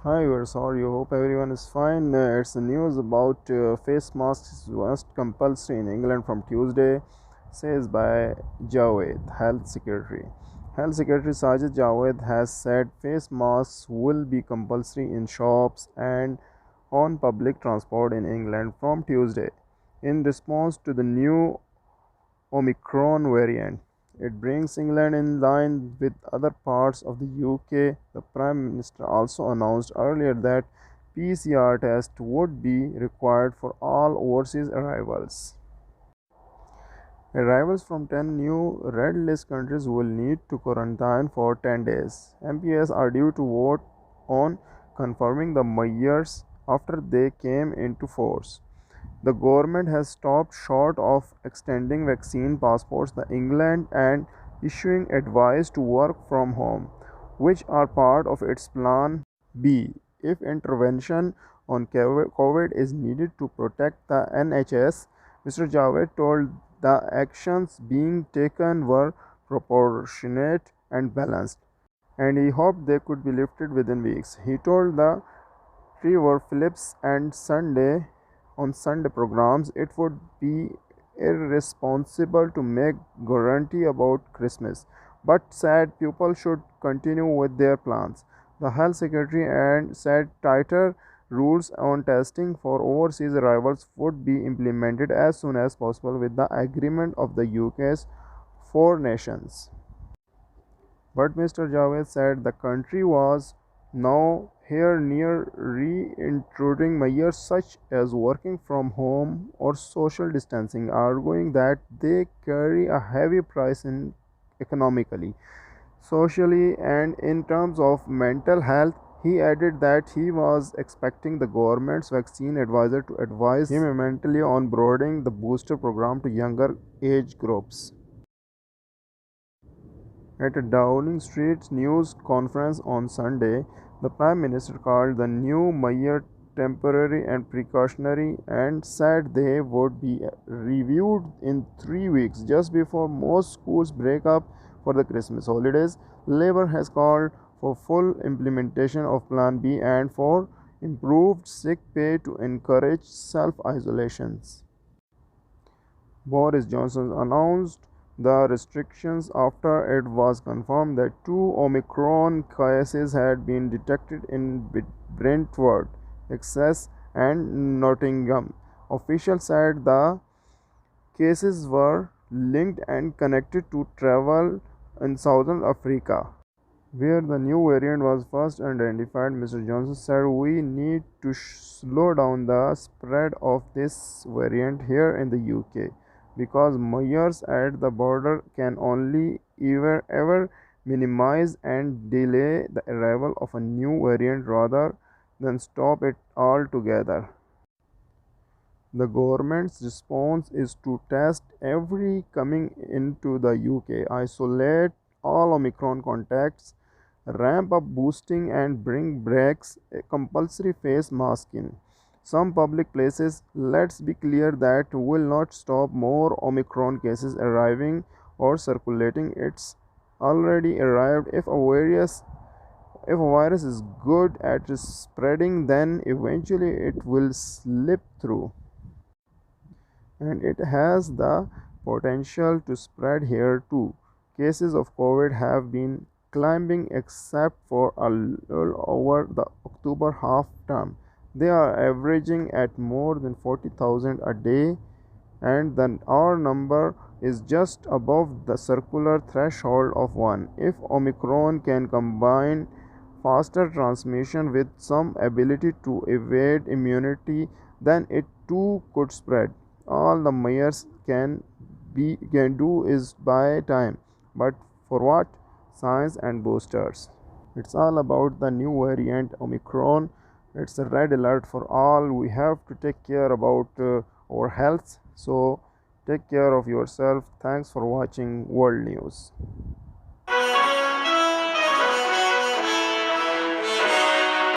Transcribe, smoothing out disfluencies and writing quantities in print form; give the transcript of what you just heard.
Hi viewers, how are you? Hope everyone is fine. It's the news about face masks must compulsory in England from Tuesday, says by Javid Health Secretary. Health Secretary Sajid Javid has said face masks will be compulsory in shops and on public transport in England from Tuesday in response to the new Omicron variant. It brings England in line with other parts of the UK. The Prime Minister also announced earlier that PCR tests would be required for all overseas arrivals. Arrivals from 10 new red list countries will need to quarantine for 10 days. MPs are due to vote on confirming the measures after they came into force. The government has stopped short of extending vaccine passports to England and issuing advice to work from home, which are part of its Plan B if intervention on COVID is needed to protect the NHS. Mr. Javid told the actions being taken were proportionate and balanced, and he hoped they could be lifted within weeks. He told the Trevor Phillips and Sunday programs, it would be irresponsible to make guarantee about Christmas, but said people should continue with their plans. The health secretary and said tighter rules on testing for overseas arrivals would be implemented as soon as possible with the agreement of the UK's four nations. But Mr. Javed said the country was now here near reintroducing measures such as working from home or social distancing, arguing that they carry a heavy price in economically, socially, and in terms of mental health. He added that he was expecting the government's vaccine advisor to advise him mentally on broadening the booster program to younger age groups. At a Downing Street news conference on Sunday, the Prime Minister called the new measure temporary and precautionary and said they would be reviewed in 3 weeks just before most schools break up for the Christmas holidays. Labour has called for full implementation of Plan B and for improved sick pay to encourage self isolations. Boris Johnson announced the restrictions after it was confirmed that two Omicron cases had been detected in Brentford, Essex, and Nottingham. Officials said the cases were linked and connected to travel in Southern Africa, where the new variant was first identified. Mr. Johnson said we need to slow down the spread of this variant here in the UK because measures at the border can only ever minimize and delay the arrival of a new variant rather than stop it altogether. The government's response is to test every coming into the UK, isolate all Omicron contacts, ramp up boosting, and bring breaks a compulsory face mask in some public places. Let's be clear that will not stop more Omicron cases arriving or circulating. It's already arrived. If a virus is good at spreading, then eventually it will slip through, and it has the potential to spread here too. Cases of COVID have been climbing except for a little over the October half term. They are averaging at more than 40,000 a day, and then our number is just above the circular threshold of 1. If Omicron can combine faster transmission with some ability to evade immunity, then it too could spread. All the mayors can do is buy time, but for what? Science and boosters. It's all about the new variant Omicron. It's a red alert for all. We have to take care about our health. So take care of yourself. Thanks for watching World News.